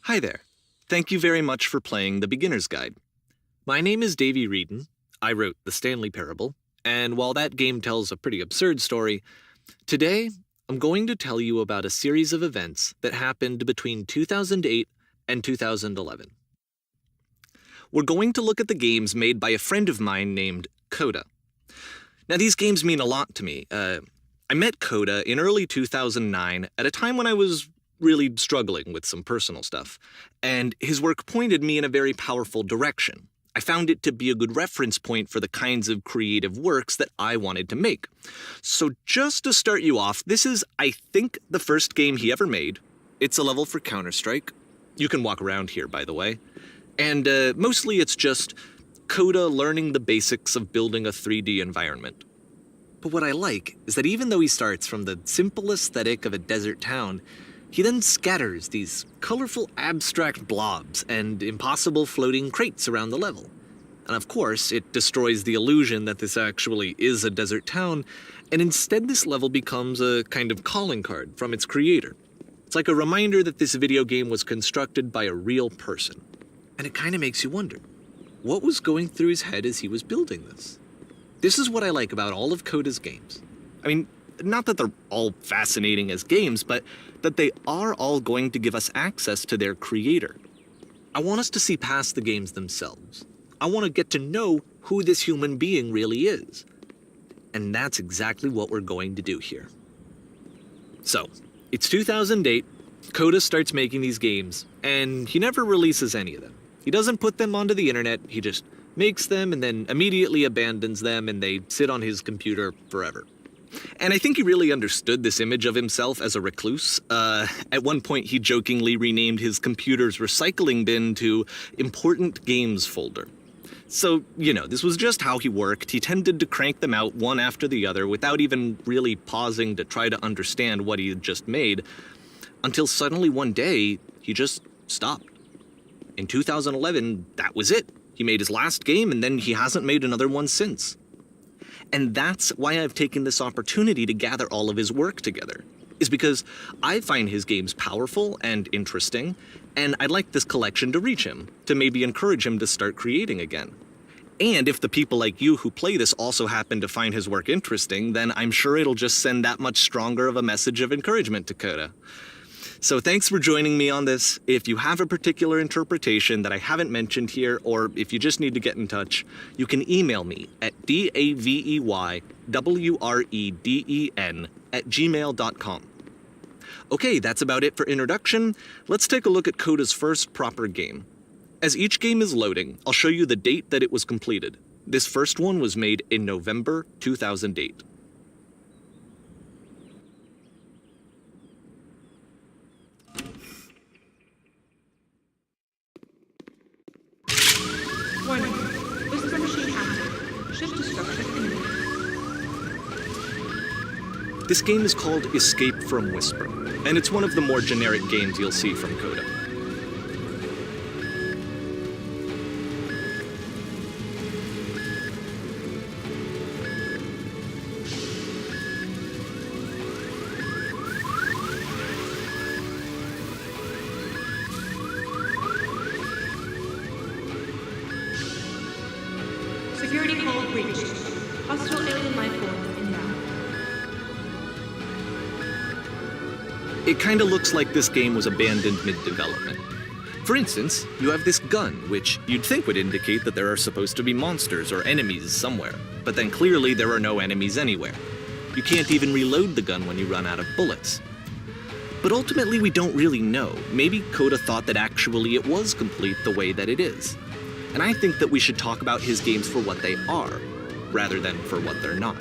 Hi there. Thank you very much for playing The Beginner's Guide. My name is Davey Reedon. I wrote The Stanley Parable, and while that game tells a pretty absurd story, today I'm going to tell you about a series of events that happened between 2008 and 2011. We're going to look at the games made by a friend of mine named Coda. Now, these games mean a lot to me. I met Coda in early 2009 at a time when I was really struggling with some personal stuff, and his work pointed me in a very powerful direction. I found it to be a good reference point for the kinds of creative works that I wanted to make. So just to start you off, this is, I think, the first game he ever made. It's a level for Counter-Strike. You can walk around here, by the way. And mostly it's just Coda learning the basics of building a 3D environment. But what I like is that even though he starts from the simple aesthetic of a desert town, he then scatters these colorful abstract blobs and impossible floating crates around the level. And of course, it destroys the illusion that this actually is a desert town, and instead this level becomes a kind of calling card from its creator. It's like a reminder that this video game was constructed by a real person. And it kind of makes you wonder, what was going through his head as he was building this? This is what I like about all of Coda's games. I mean, not that they're all fascinating as games, but that they are all going to give us access to their creator. I want us to see past the games themselves. I want to get to know who this human being really is. And that's exactly what we're going to do here. So, it's 2008, Coda starts making these games, and he never releases any of them. He doesn't put them onto the internet, he just makes them and then immediately abandons them, and they sit on his computer forever. And I think he really understood this image of himself as a recluse. At one point, he jokingly renamed his computer's recycling bin to Important Games Folder. So, this was just how he worked. He tended to crank them out one after the other without even really pausing to try to understand what he had just made, until suddenly one day, he just stopped. In 2011, that was it. He made his last game, and then he hasn't made another one since. And that's why I've taken this opportunity to gather all of his work together, is because I find his games powerful and interesting, and I'd like this collection to reach him, to maybe encourage him to start creating again. And if the people like you who play this also happen to find his work interesting, then I'm sure it'll just send that much stronger of a message of encouragement to Coda. So thanks for joining me on this. If you have a particular interpretation that I haven't mentioned here, or if you just need to get in touch, you can email me at daveywreden@gmail.com. Okay, that's about it for introduction. Let's take a look at Coda's first proper game. As each game is loading, I'll show you the date that it was completed. This first one was made in November 2008. Warning. Whisper machine active. Shift to structured enemy. This game is called Escape from Whisper, and it's one of the more generic games you'll see from Coda. Security call breached. Hostile alien life forms inbound. It kinda looks like this game was abandoned mid-development. For instance, you have this gun, which you'd think would indicate that there are supposed to be monsters or enemies somewhere, but then clearly there are no enemies anywhere. You can't even reload the gun when you run out of bullets. But ultimately we don't really know. Maybe Coda thought that actually it was complete the way that it is. And I think that we should talk about his games for what they are, rather than for what they're not.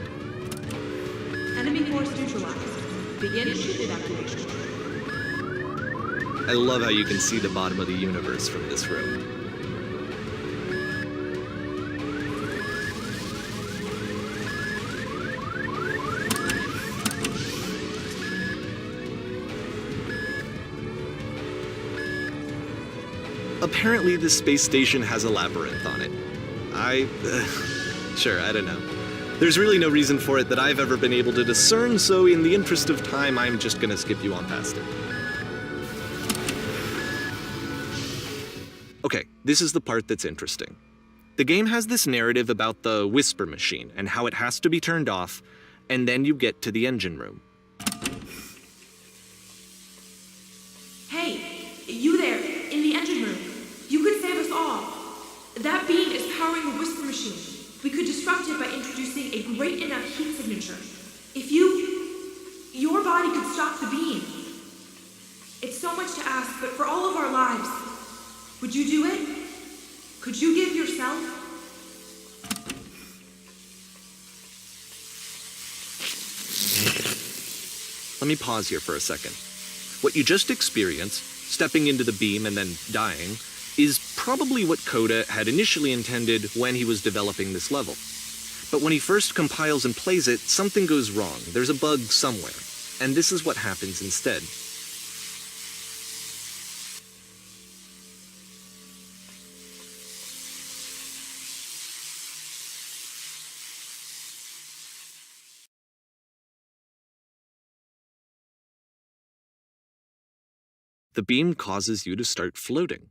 Enemy force neutralized. Begin ship evacuation. I love how you can see the bottom of the universe from this room. Apparently this space station has a labyrinth on it. Sure, I don't know. There's really no reason for it that I've ever been able to discern, so in the interest of time, I'm just gonna skip you on past it. Okay, this is the part that's interesting. The game has this narrative about the whisper machine and how it has to be turned off, and then you get to the engine room. Hey, you there, in the engine room. You could save us all. That beam is powering the whisper machine. We could disrupt it by introducing a great enough heat signature. If your body could stop the beam. It's so much to ask, but for all of our lives, would you do it? Could you give yourself? Let me pause here for a second. What you just experienced, stepping into the beam and then dying, is probably what Coda had initially intended when he was developing this level. But when he first compiles and plays it, something goes wrong. There's a bug somewhere. And this is what happens instead. The beam causes you to start floating.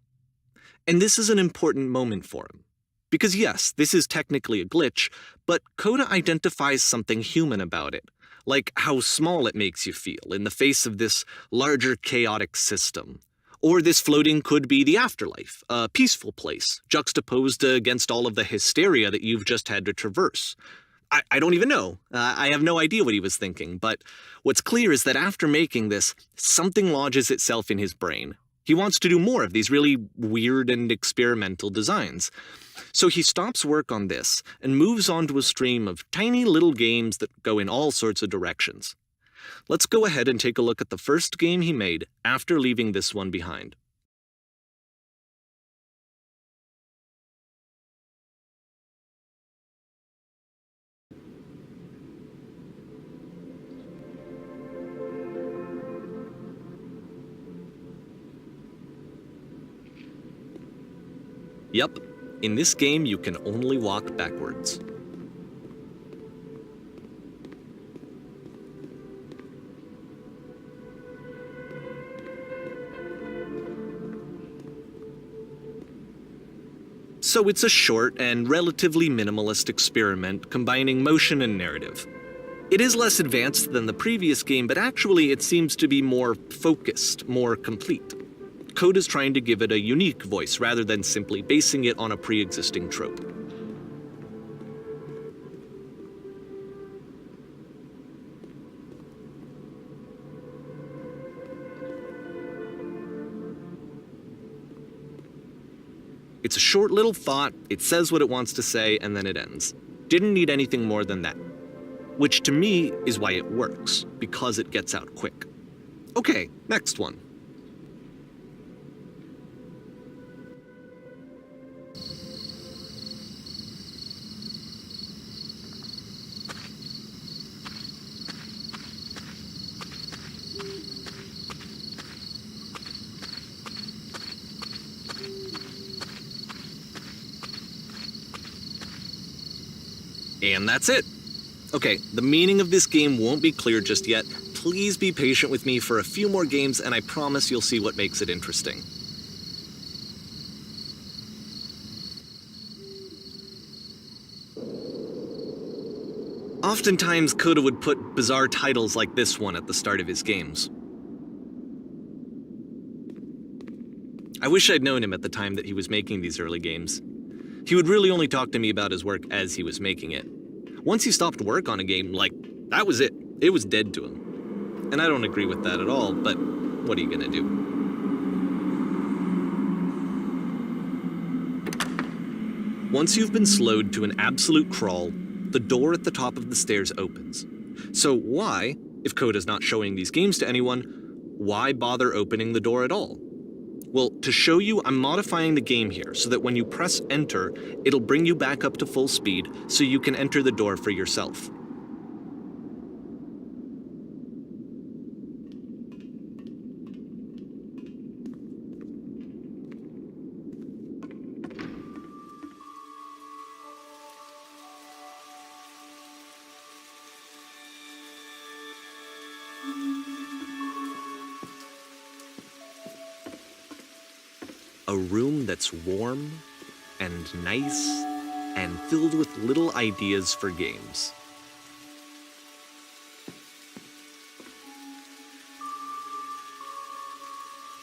And this is an important moment for him. Because yes, this is technically a glitch, but Coda identifies something human about it, like how small it makes you feel in the face of this larger chaotic system. Or this floating could be the afterlife, a peaceful place, juxtaposed against all of the hysteria that you've just had to traverse. I don't even know. I have no idea what he was thinking, but what's clear is that after making this, something lodges itself in his brain. He wants to do more of these really weird and experimental designs. So he stops work on this and moves on to a stream of tiny little games that go in all sorts of directions. Let's go ahead and take a look at the first game he made after leaving this one behind. Yep, in this game you can only walk backwards. So it's a short and relatively minimalist experiment combining motion and narrative. It is less advanced than the previous game, but actually it seems to be more focused, more complete. Coda's trying to give it a unique voice rather than simply basing it on a pre-existing trope. It's a short little thought, it says what it wants to say, and then it ends. Didn't need anything more than that. Which to me is why it works, because it gets out quick. Okay, next one. And that's it. Okay, the meaning of this game won't be clear just yet. Please be patient with me for a few more games, and I promise you'll see what makes it interesting. Oftentimes, Coda would put bizarre titles like this one at the start of his games. I wish I'd known him at the time that he was making these early games. He would really only talk to me about his work as he was making it. Once he stopped work on a game, that was it. It was dead to him. And I don't agree with that at all, but what are you gonna do? Once you've been slowed to an absolute crawl, the door at the top of the stairs opens. So why, if Coda's not showing these games to anyone, why bother opening the door at all? Well, to show you, I'm modifying the game here so that when you press enter, it'll bring you back up to full speed so you can enter the door for yourself. a room that's warm and nice and filled with little ideas for games.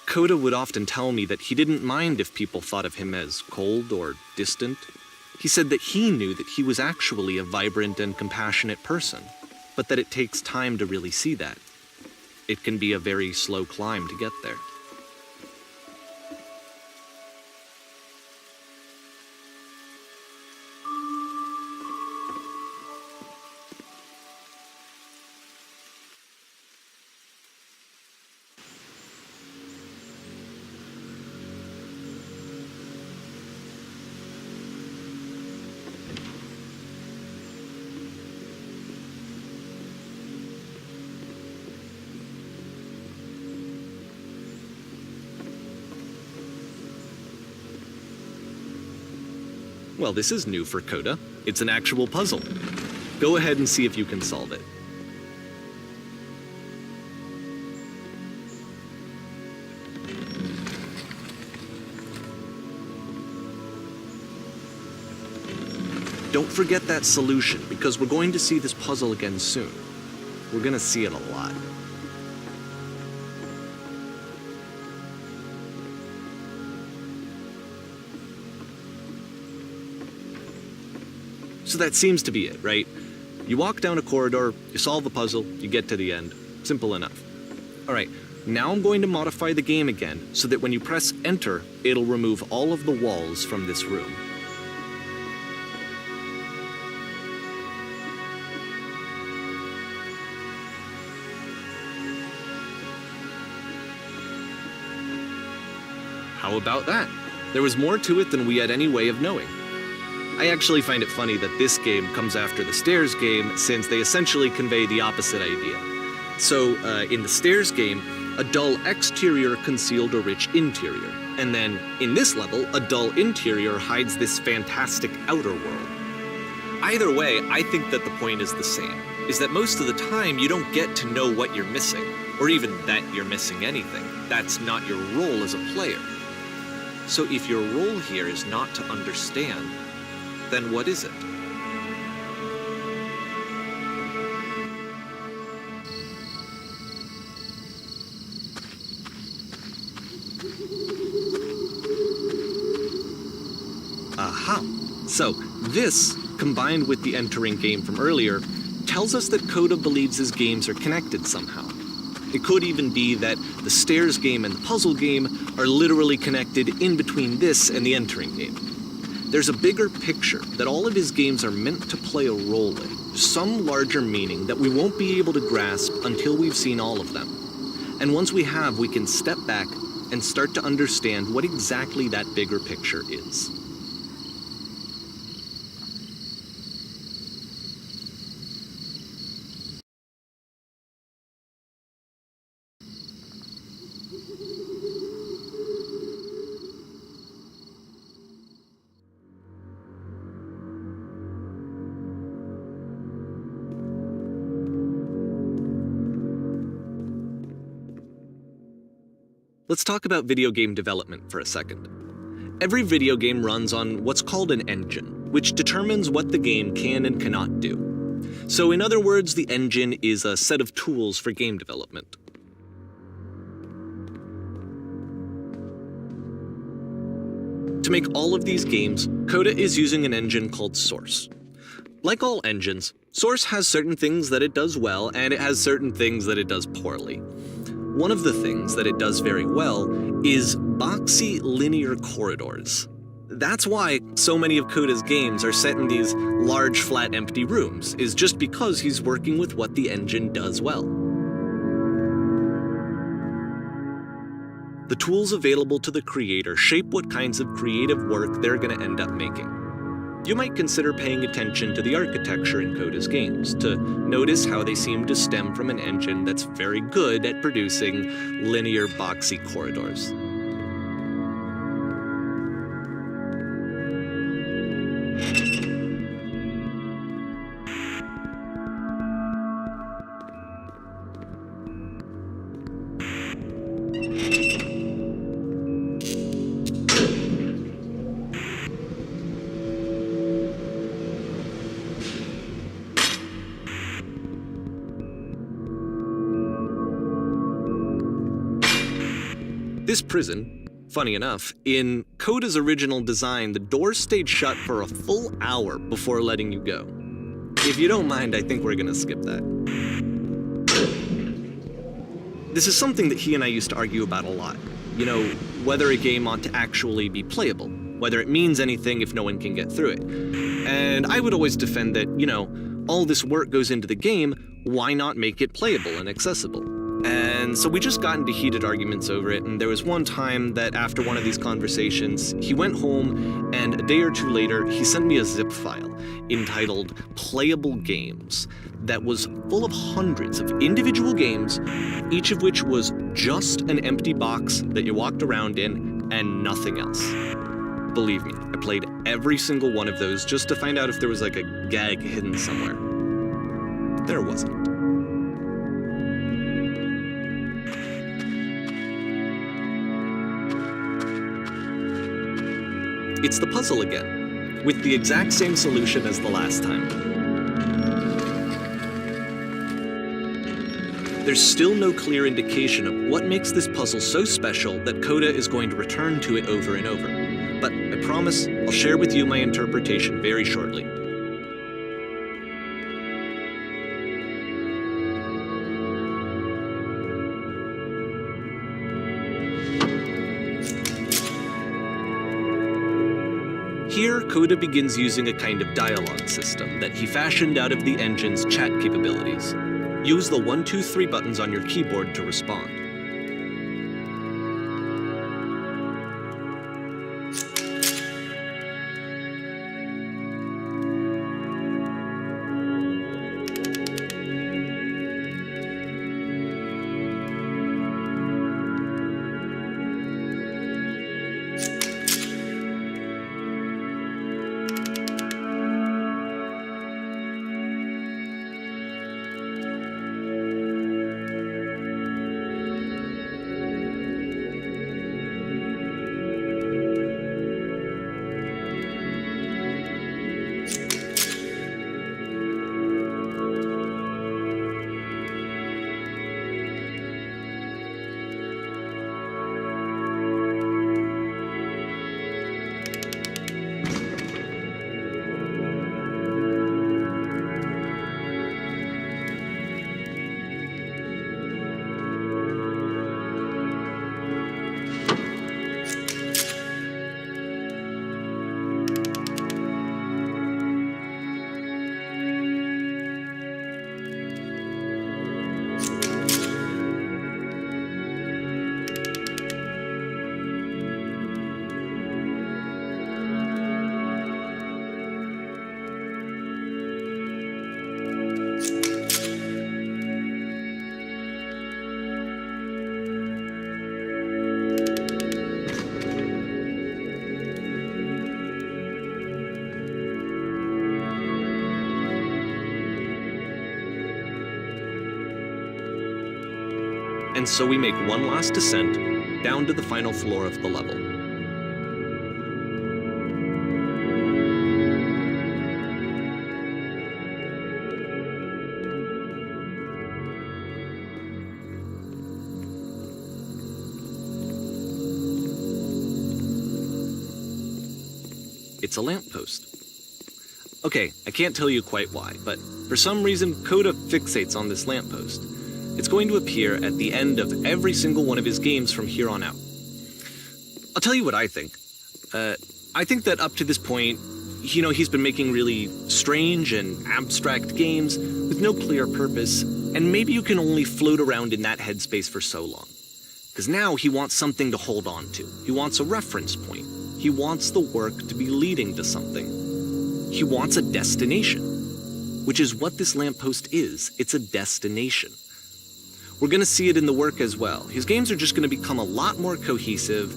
Coda would often tell me that he didn't mind if people thought of him as cold or distant. He said that he knew that he was actually a vibrant and compassionate person, but that it takes time to really see that. It can be a very slow climb to get there. Well, this is new for Coda. It's an actual puzzle. Go ahead and see if you can solve it. Don't forget that solution, because we're going to see this puzzle again soon. We're going to see it a lot. So that seems to be it, right? You walk down a corridor, you solve the puzzle, you get to the end. Simple enough. All right, now I'm going to modify the game again so that when you press enter, it'll remove all of the walls from this room. How about that? There was more to it than we had any way of knowing. I actually find it funny that this game comes after the Stairs game, since they essentially convey the opposite idea. So, in the Stairs game, a dull exterior concealed a rich interior. And then, in this level, a dull interior hides this fantastic outer world. Either way, I think that the point is the same, is that most of the time you don't get to know what you're missing, or even that you're missing anything. That's not your role as a player. So if your role here is not to understand, then what is it? Aha! So, this, combined with the entering game from earlier, tells us that Coda believes his games are connected somehow. It could even be that the Stairs game and the puzzle game are literally connected in between this and the entering game. There's a bigger picture that all of his games are meant to play a role in, some larger meaning that we won't be able to grasp until we've seen all of them. And once we have, we can step back and start to understand what exactly that bigger picture is. Let's talk about video game development for a second. Every video game runs on what's called an engine, which determines what the game can and cannot do. So in other words, the engine is a set of tools for game development. To make all of these games, Coda is using an engine called Source. Like all engines, Source has certain things that it does well, and it has certain things that it does poorly. One of the things that it does very well is boxy linear corridors. That's why so many of Coda's games are set in these large, flat, empty rooms, is just because he's working with what the engine does well. The tools available to the creator shape what kinds of creative work they're going to end up making. You might consider paying attention to the architecture in Coda's games to notice how they seem to stem from an engine that's very good at producing linear, boxy corridors. This prison, funny enough, in Coda's original design, the doors stayed shut for a full hour before letting you go. If you don't mind, I think we're gonna skip that. This is something that he and I used to argue about a lot. You know, whether a game ought to actually be playable, whether it means anything if no one can get through it. And I would always defend that, all this work goes into the game, why not make it playable and accessible? And so we just got into heated arguments over it, and there was one time that after one of these conversations, he went home, and a day or two later, he sent me a zip file entitled Playable Games that was full of hundreds of individual games, each of which was just an empty box that you walked around in and nothing else. Believe me, I played every single one of those just to find out if there was like a gag hidden somewhere. There wasn't. It's the puzzle again, with the exact same solution as the last time. There's still no clear indication of what makes this puzzle so special that Coda is going to return to it over and over. But I promise I'll share with you my interpretation very shortly. Here, Coda begins using a kind of dialogue system that he fashioned out of the engine's chat capabilities. Use the 1, 2, 3 buttons on your keyboard to respond. And so we make one last descent down to the final floor of the level. It's a lamppost. Okay, I can't tell you quite why, but for some reason, Coda fixates on this lamppost. It's going to appear at the end of every single one of his games from here on out. I'll tell you what I think. I think that up to this point, he's been making really strange and abstract games with no clear purpose, and maybe you can only float around in that headspace for so long. Because now he wants something to hold on to. He wants a reference point. He wants the work to be leading to something. He wants a destination, which is what this lamppost is. It's a destination. We're going to see it in the work as well. His games are just going to become a lot more cohesive,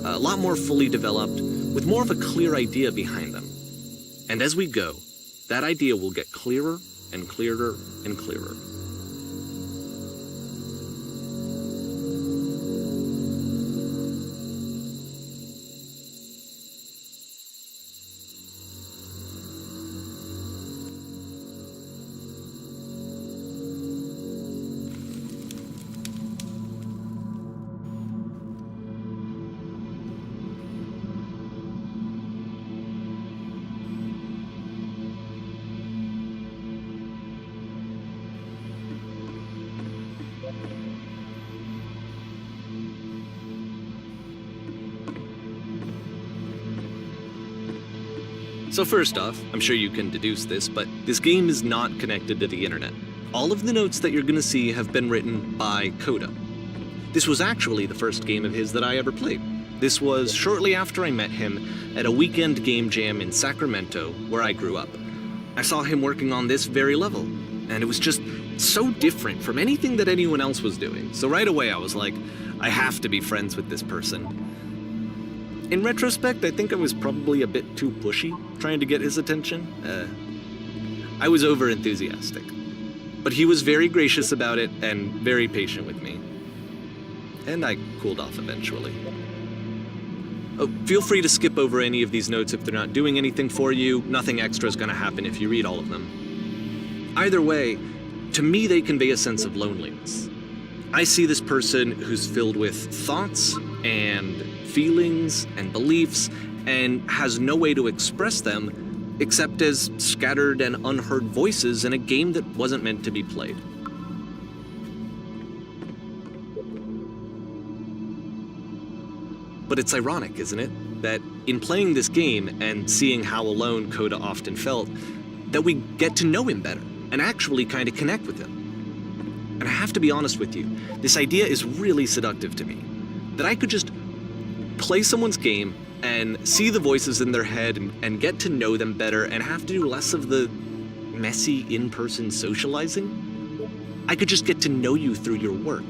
a lot more fully developed, with more of a clear idea behind them. And as we go, that idea will get clearer and clearer and clearer. So first off, I'm sure you can deduce this, but this game is not connected to the internet. All of the notes that you're gonna see have been written by Coda. This was actually the first game of his that I ever played. This was shortly after I met him at a weekend game jam in Sacramento, where I grew up. I saw him working on this very level, and it was just so different from anything that anyone else was doing. So right away I was like, I have to be friends with this person. In retrospect, I think I was probably a bit too pushy, trying to get his attention. I was over-enthusiastic. But he was very gracious about it and very patient with me. And I cooled off eventually. Oh, feel free to skip over any of these notes if they're not doing anything for you. Nothing extra is going to happen if you read all of them. Either way, to me they convey a sense of loneliness. I see this person who's filled with thoughts and feelings and beliefs and has no way to express them except as scattered and unheard voices in a game that wasn't meant to be played. But it's ironic, isn't it, that in playing this game and seeing how alone Coda often felt, that we get to know him better and actually kind of connect with him. And I have to be honest with you, this idea is really seductive to me. That I could just play someone's game and see the voices in their head and get to know them better and have to do less of the messy in-person socializing. I could just get to know you through your work.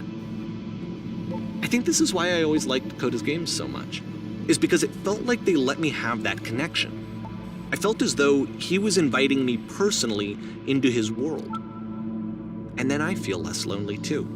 I think this is why I always liked Coda's games so much, is because it felt like they let me have that connection. I felt as though he was inviting me personally into his world. And then I feel less lonely too.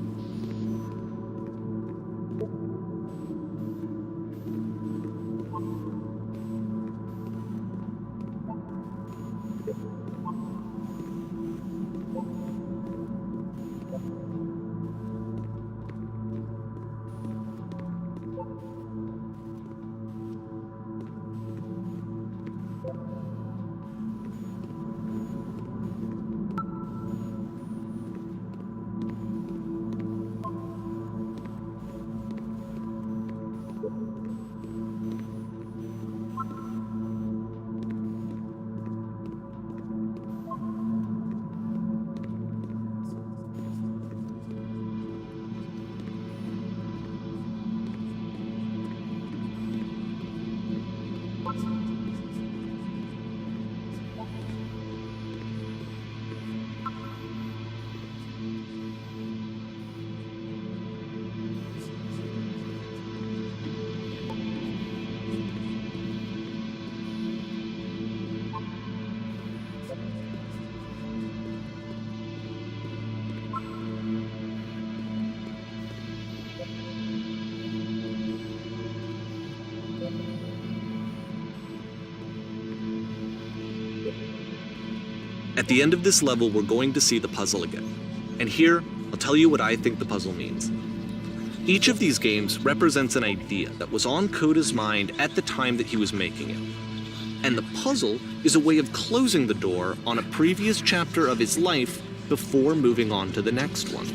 At the end of this level, we're going to see the puzzle again. And here, I'll tell you what I think the puzzle means. Each of these games represents an idea that was on Coda's mind at the time that he was making it. And the puzzle is a way of closing the door on a previous chapter of his life before moving on to the next one.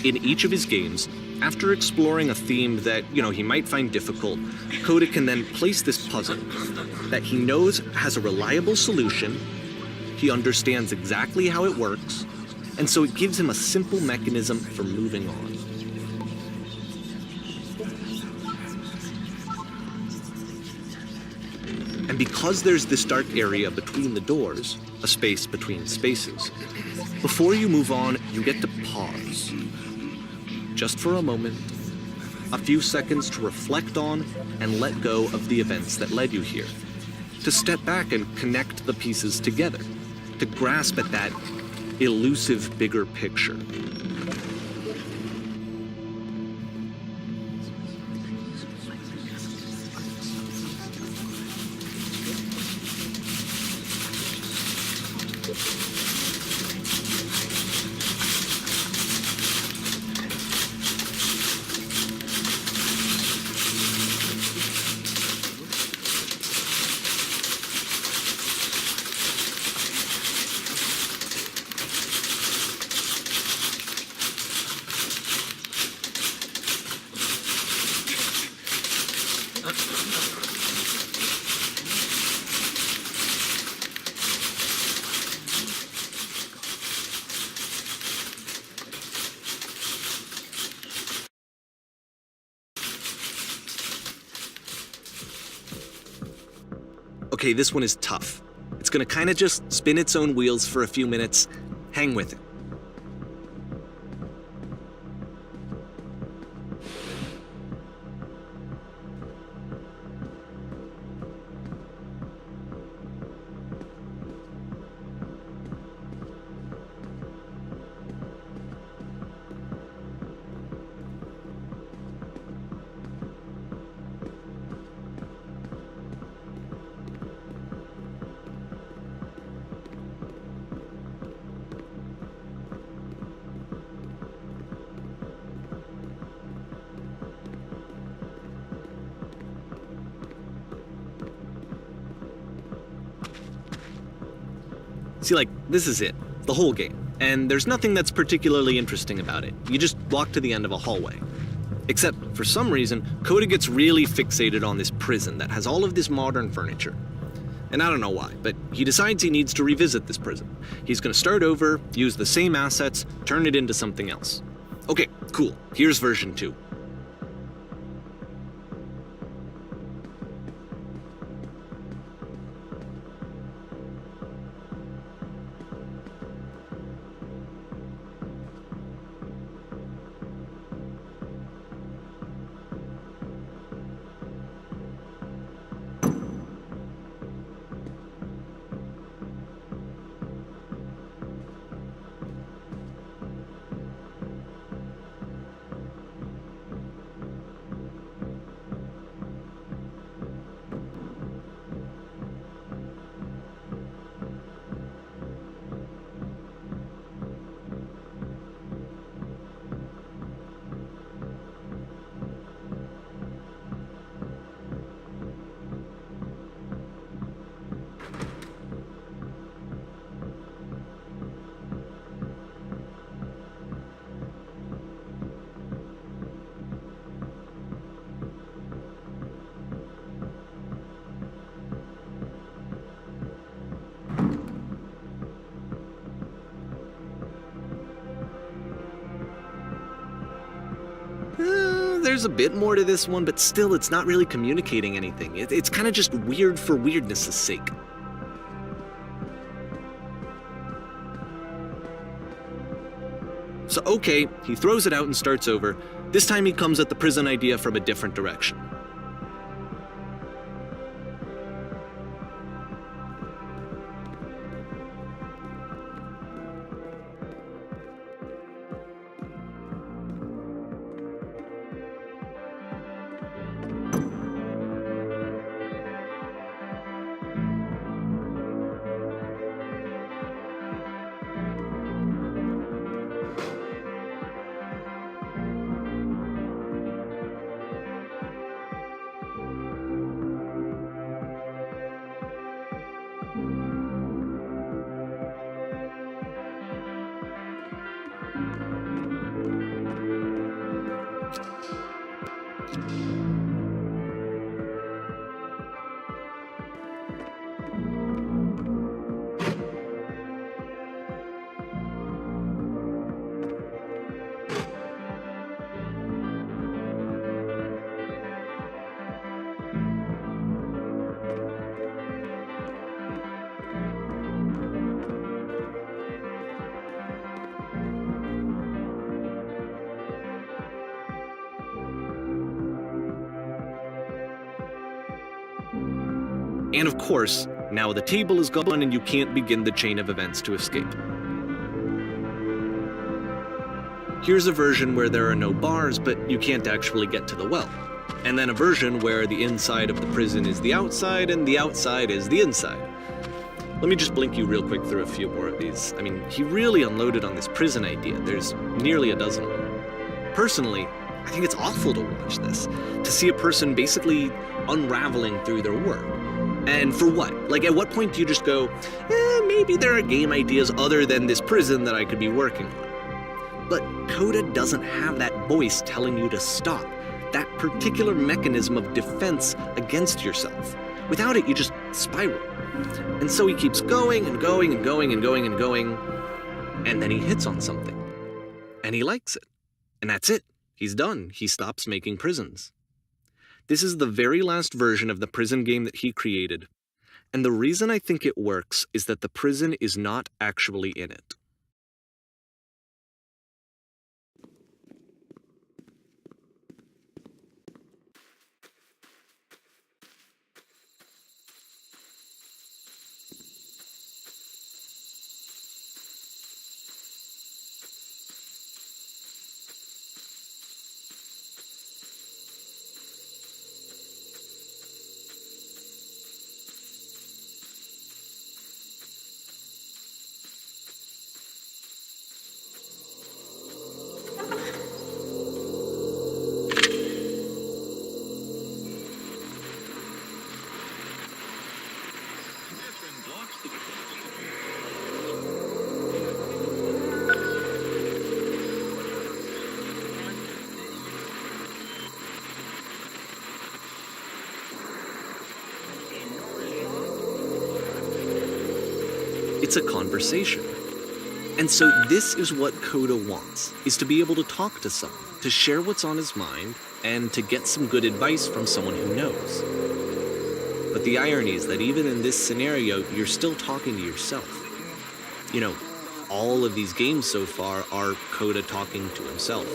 In each of his games, after exploring a theme that, he might find difficult, Coda can then place this puzzle that he knows has a reliable solution, he understands exactly how it works, and so it gives him a simple mechanism for moving on. And because there's this dark area between the doors, a space between spaces, before you move on, you get to pause. Just for a moment, a few seconds to reflect on and let go of the events that led you here. To step back and connect the pieces together. To grasp at that elusive bigger picture. Okay, this one is tough. It's gonna kinda just spin its own wheels for a few minutes. Hang with it. See, like, this is it. The whole game. And there's nothing that's particularly interesting about it. You just walk to the end of a hallway. Except, for some reason, Coda gets really fixated on this prison that has all of this modern furniture. And I don't know why, but he decides he needs to revisit this prison. He's gonna start over, use the same assets, turn it into something else. Okay, cool. Here's version 2. There's a bit more to this one, but still it's not really communicating anything. It's kind of just weird for weirdness' sake. So okay, he throws it out and starts over. This time he comes at the prison idea from a different direction. And of course, now the table is gone and you can't begin the chain of events to escape. Here's a version where there are no bars, but you can't actually get to the well. And then a version where the inside of the prison is the outside and the outside is the inside. Let me just blink you real quick through a few more of these. I mean, he really unloaded on this prison idea. There's nearly a dozen of them. Personally, I think it's awful to watch this, to see a person basically unraveling through their work. And for what? Like, at what point do you just go, maybe there are game ideas other than this prison that I could be working on? But Coda doesn't have that voice telling you to stop, that particular mechanism of defense against yourself. Without it, you just spiral. And so he keeps going and going and going and going and going, and then he hits on something. And he likes it. And that's it. He's done. He stops making prisons. This is the very last version of the prison game that he created. And the reason I think it works is that the prison is not actually in it. It's a conversation. And so this is what Coda wants, is to be able to talk to someone, to share what's on his mind, and to get some good advice from someone who knows. But the irony is that even in this scenario, you're still talking to yourself. You know, all of these games so far are Coda talking to himself.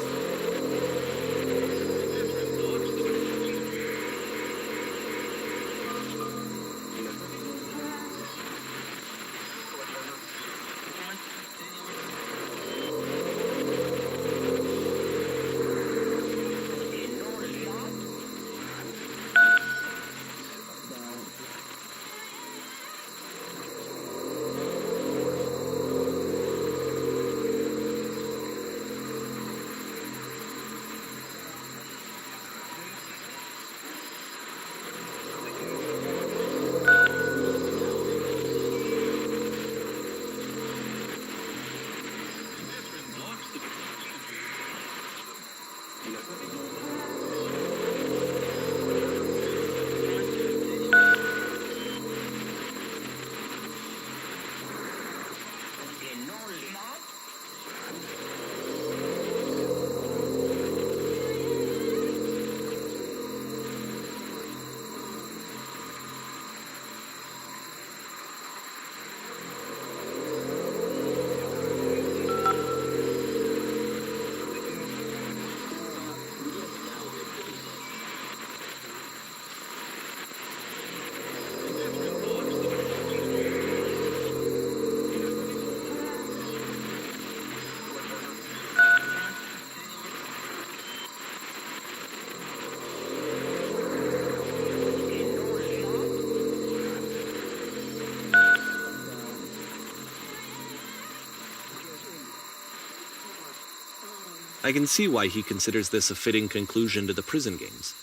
I can see why he considers this a fitting conclusion to the prison games.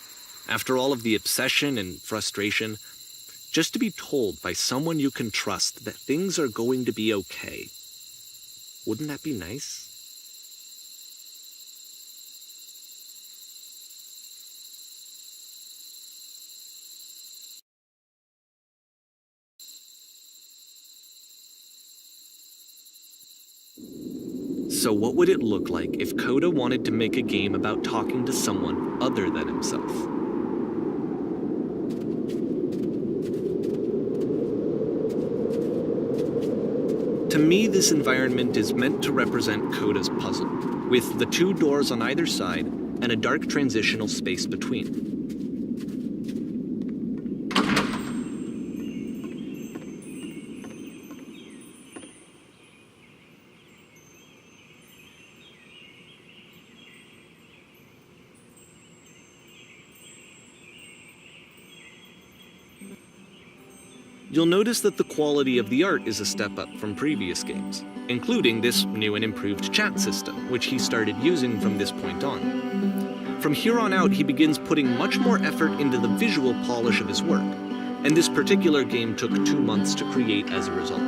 After all of the obsession and frustration, just to be told by someone you can trust that things are going to be okay. Wouldn't that be nice? So what would it look like if Coda wanted to make a game about talking to someone other than himself? To me, this environment is meant to represent Coda's puzzle, with the two doors on either side and a dark transitional space between. You'll notice that the quality of the art is a step up from previous games, including this new and improved chat system, which he started using from this point on. From here on out, he begins putting much more effort into the visual polish of his work, and this particular game took 2 months to create as a result.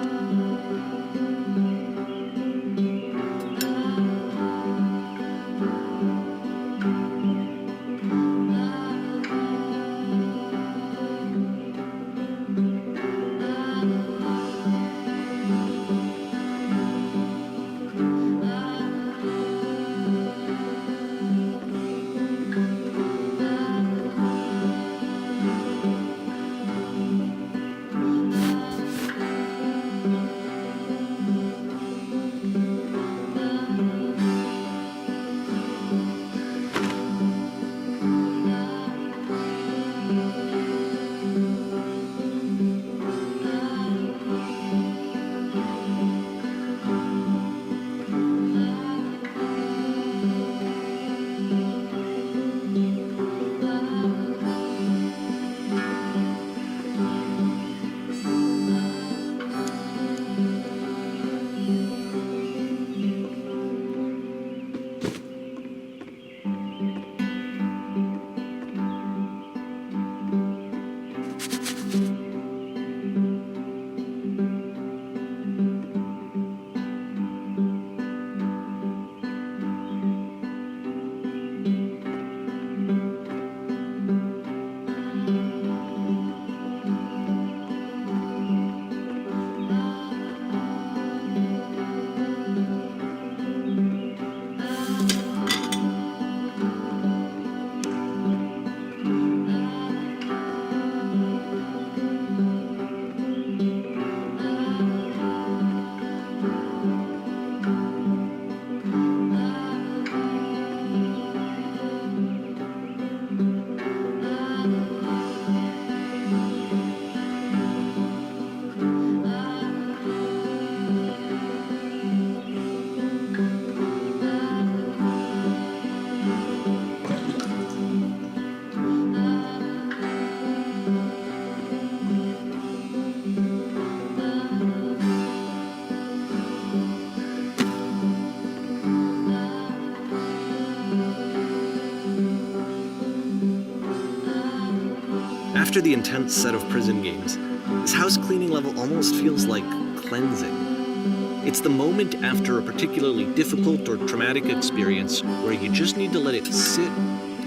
After the intense set of prison games, this house cleaning level almost feels like cleansing. It's the moment after a particularly difficult or traumatic experience where you just need to let it sit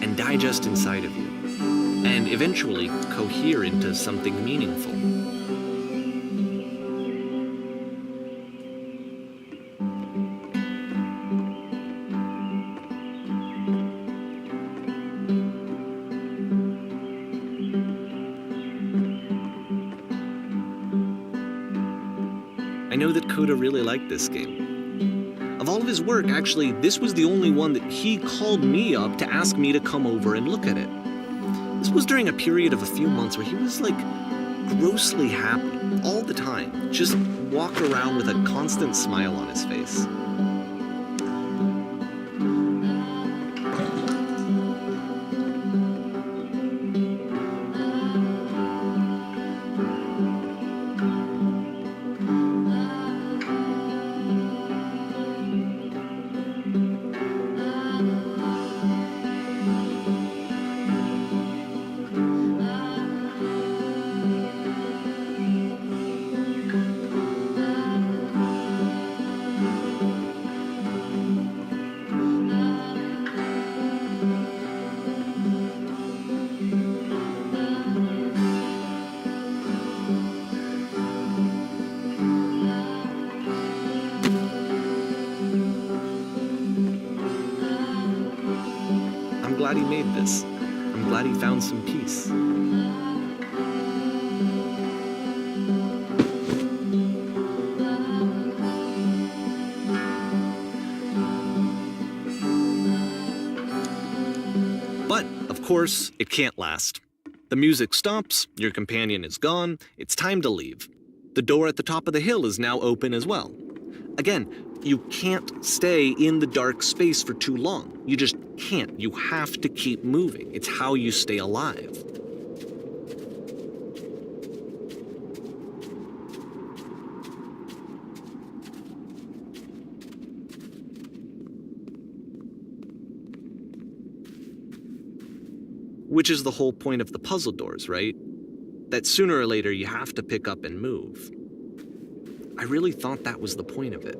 and digest inside of you, and eventually cohere into something meaningful. I know that Coda really liked this game. Of all of his work, actually, this was the only one that he called me up to ask me to come over and look at it. This was during a period of a few months where he was like grossly happy all the time, just walked around with a constant smile on his face. I'm glad he made this. I'm glad he found some peace. But, of course, it can't last. The music stops, your companion is gone, it's time to leave. The door at the top of the hill is now open as well. Again, you can't stay in the dark space for too long. You just can't. You have to keep moving. It's how you stay alive. Which is the whole point of the puzzle doors, right? That sooner or later you have to pick up and move. I really thought that was the point of it.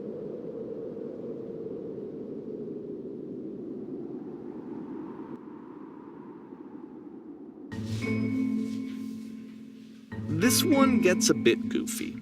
This one gets a bit goofy.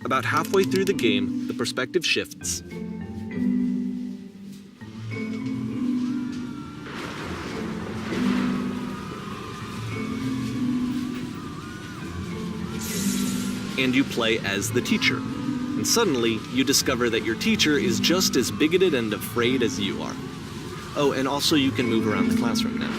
About halfway through the game, the perspective shifts. And you play as the teacher. And suddenly, you discover that your teacher is just as bigoted and afraid as you are. Oh, and also you can move around the classroom now.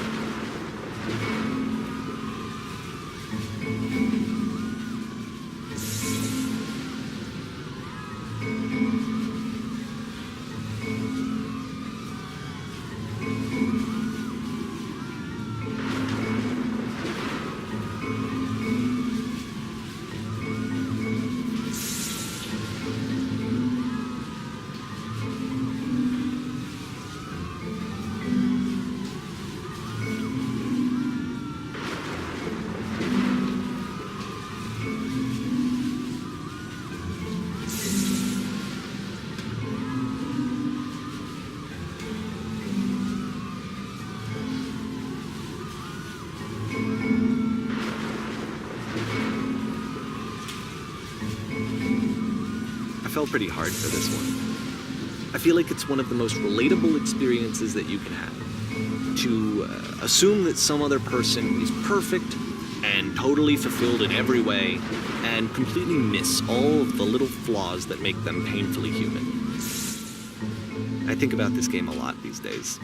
felt pretty hard for this one. I feel like it's one of the most relatable experiences that you can have. To assume that some other person is perfect and totally fulfilled in every way, and completely miss all of the little flaws that make them painfully human. I think about this game a lot these days.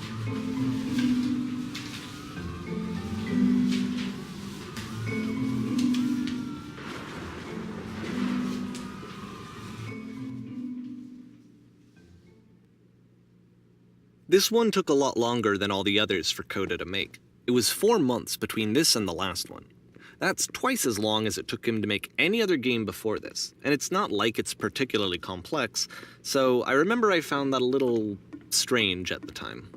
This one took a lot longer than all the others for Coda to make. It was 4 months between this and the last one. That's twice as long as it took him to make any other game before this, and it's not like it's particularly complex, so I remember I found that a little strange at the time.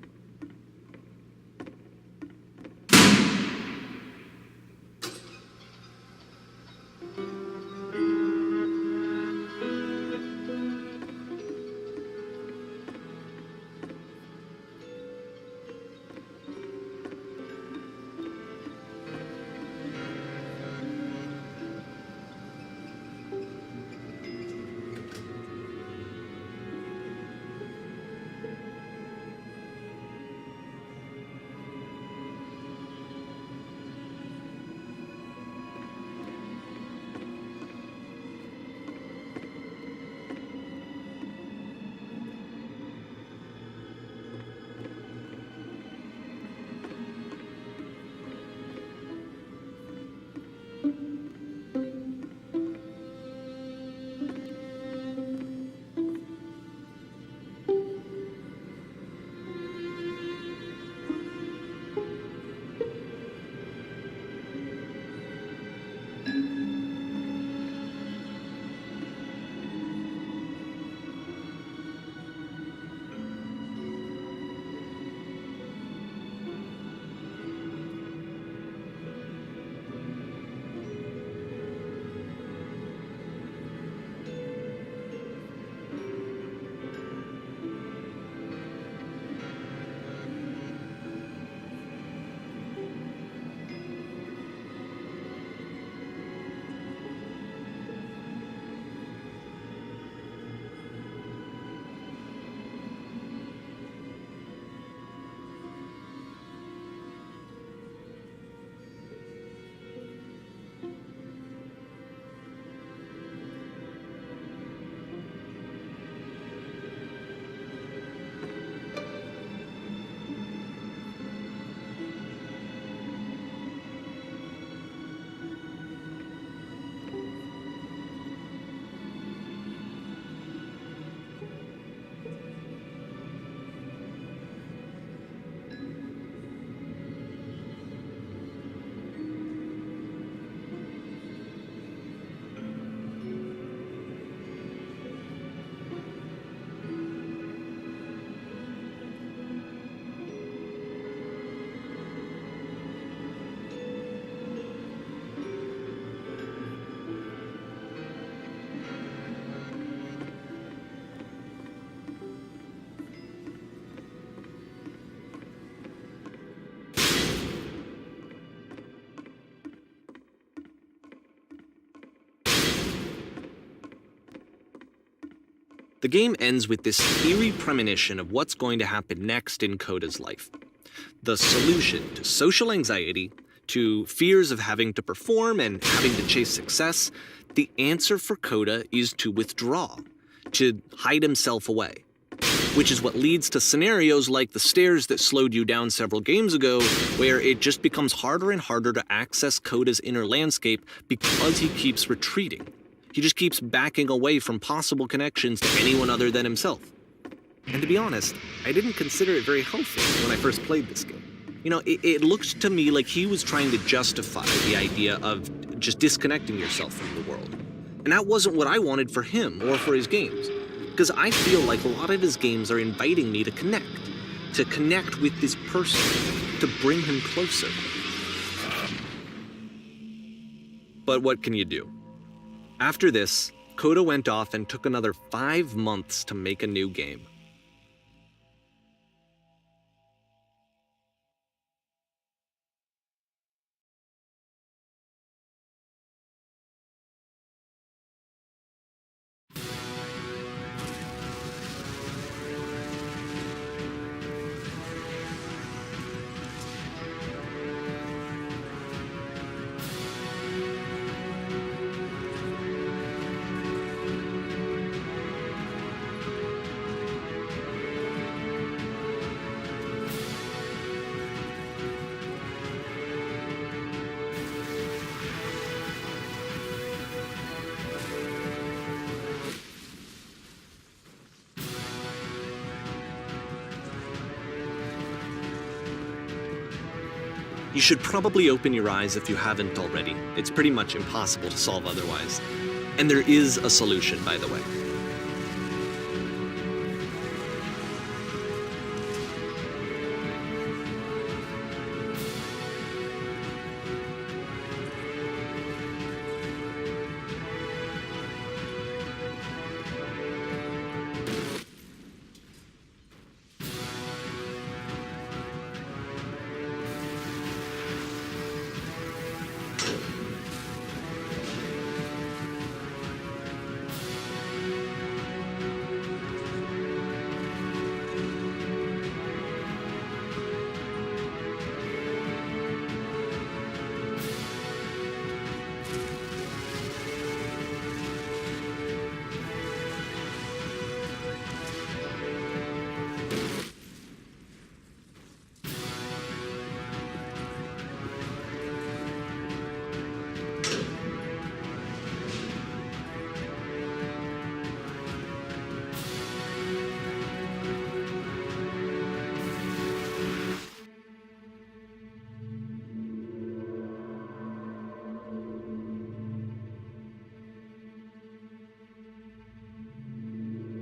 The game ends with this eerie premonition of what's going to happen next in Coda's life. The solution to social anxiety, to fears of having to perform and having to chase success, the answer for Coda is to withdraw, to hide himself away. Which is what leads to scenarios like the stairs that slowed you down several games ago, where it just becomes harder and harder to access Coda's inner landscape because he keeps retreating. He just keeps backing away from possible connections to anyone other than himself. And to be honest, I didn't consider it very healthy when I first played this game. You know, it looked to me like he was trying to justify the idea of just disconnecting yourself from the world. And that wasn't what I wanted for him or for his games. Because I feel like a lot of his games are inviting me to connect with this person, to bring him closer. But what can you do? After this, Coda went off and took another 5 months to make a new game. You should probably open your eyes if you haven't already. It's pretty much impossible to solve otherwise. And there is a solution, by the way.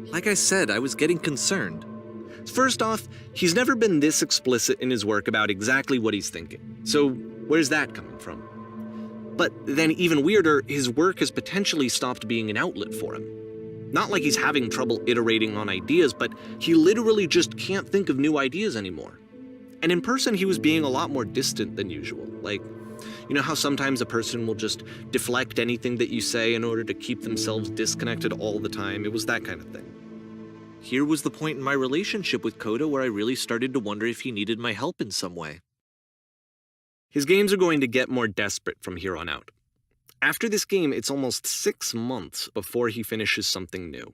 Like I said, I was getting concerned. First off, he's never been this explicit in his work about exactly what he's thinking. So where's that coming from? But then even weirder, his work has potentially stopped being an outlet for him. Not like he's having trouble iterating on ideas, but he literally just can't think of new ideas anymore. And in person, he was being a lot more distant than usual. Like, you know how sometimes a person will just deflect anything that you say in order to keep themselves disconnected all the time? It was that kind of thing. Here was the point in my relationship with Coda where I really started to wonder if he needed my help in some way. His games are going to get more desperate from here on out. After this game, it's almost 6 months before he finishes something new.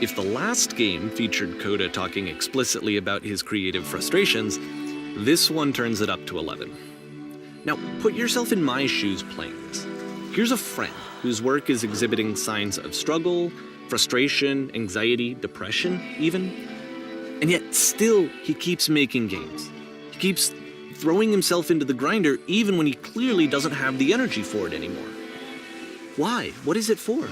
If the last game featured Coda talking explicitly about his creative frustrations, this one turns it up to 11. Now, put yourself in my shoes playing this. Here's a friend whose work is exhibiting signs of struggle, frustration, anxiety, depression, even. And yet, still, he keeps making games. He keeps throwing himself into the grinder even when he clearly doesn't have the energy for it anymore. Why? What is it for?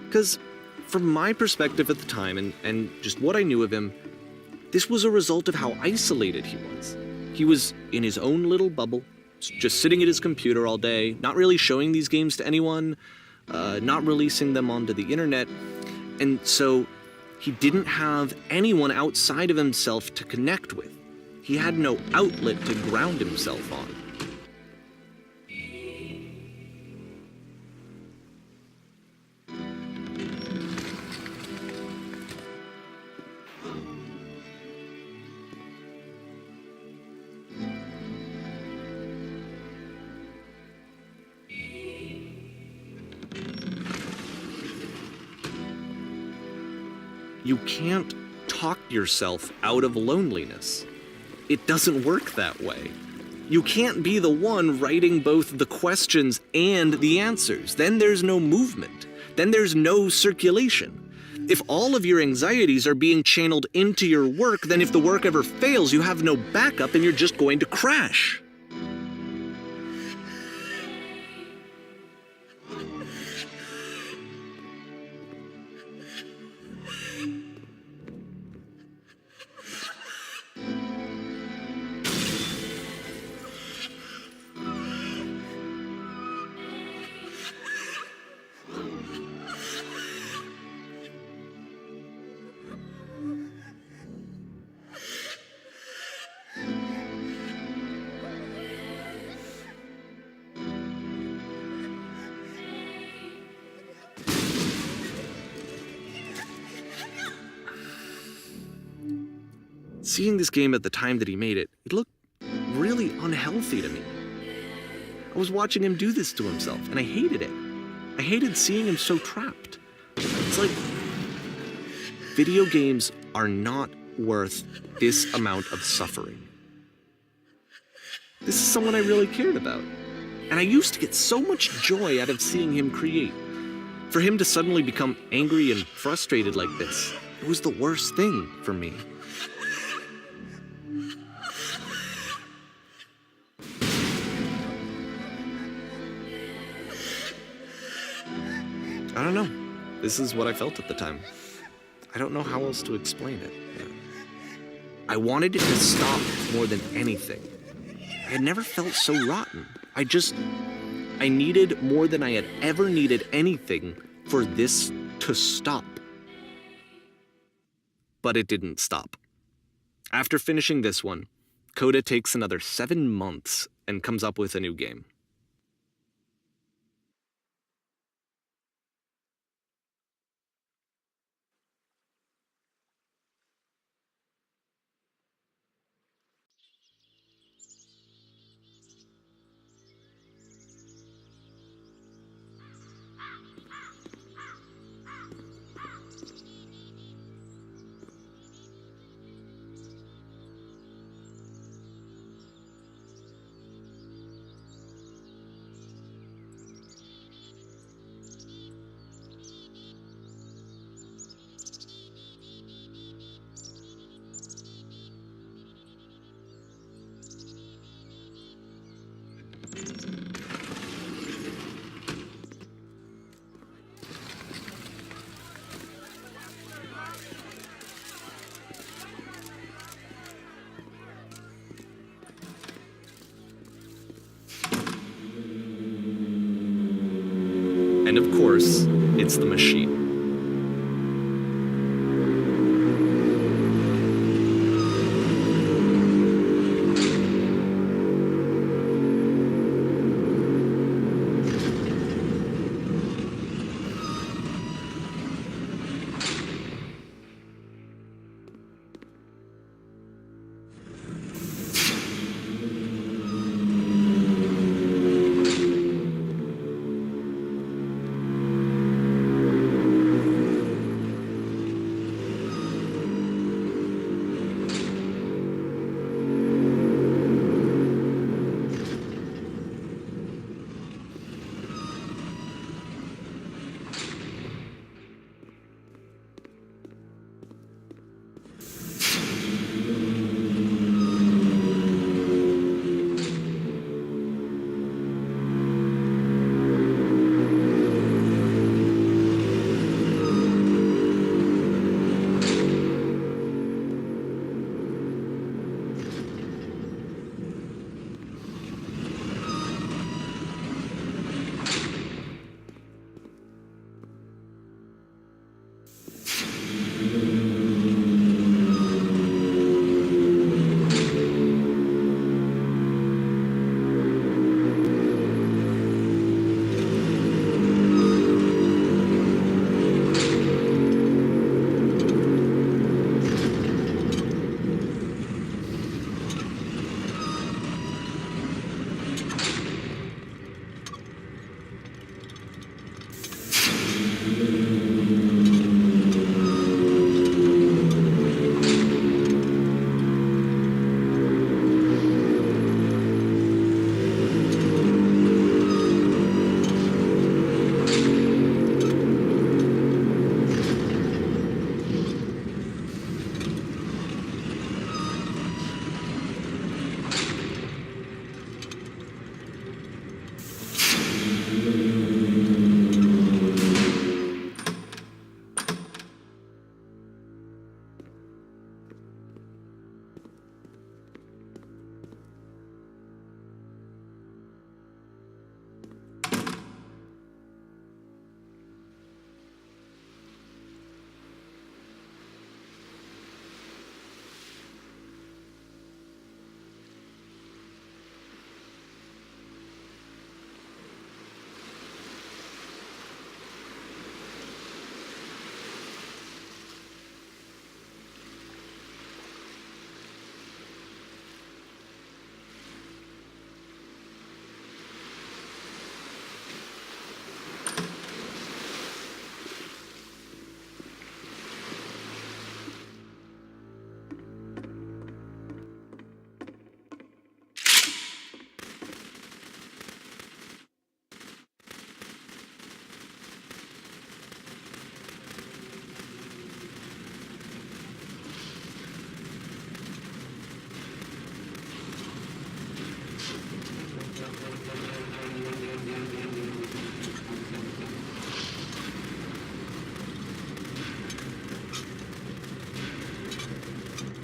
Because from my perspective at the time, and just what I knew of him, this was a result of how isolated he was. He was in his own little bubble, just sitting at his computer all day, not really showing these games to anyone, not releasing them onto the internet, and so he didn't have anyone outside of himself to connect with. He had no outlet to ground himself on. You can't talk yourself out of loneliness. It doesn't work that way. You can't be the one writing both the questions and the answers. Then there's no movement. Then there's no circulation. If all of your anxieties are being channeled into your work, then if the work ever fails, you have no backup and you're just going to crash. Seeing this game at the time that he made it, it looked really unhealthy to me. I was watching him do this to himself, and I hated it. I hated seeing him so trapped. It's like, video games are not worth this amount of suffering. This is someone I really cared about, and I used to get so much joy out of seeing him create. For him to suddenly become angry and frustrated like this, it was the worst thing for me. I don't know. This is what I felt at the time. I don't know how else to explain it. I wanted it to stop more than anything. I had never felt so rotten. I needed more than I had ever needed anything for this to stop. But it didn't stop. After finishing this one, Coda takes another 7 months and comes up with a new game. And of course, it's the machine.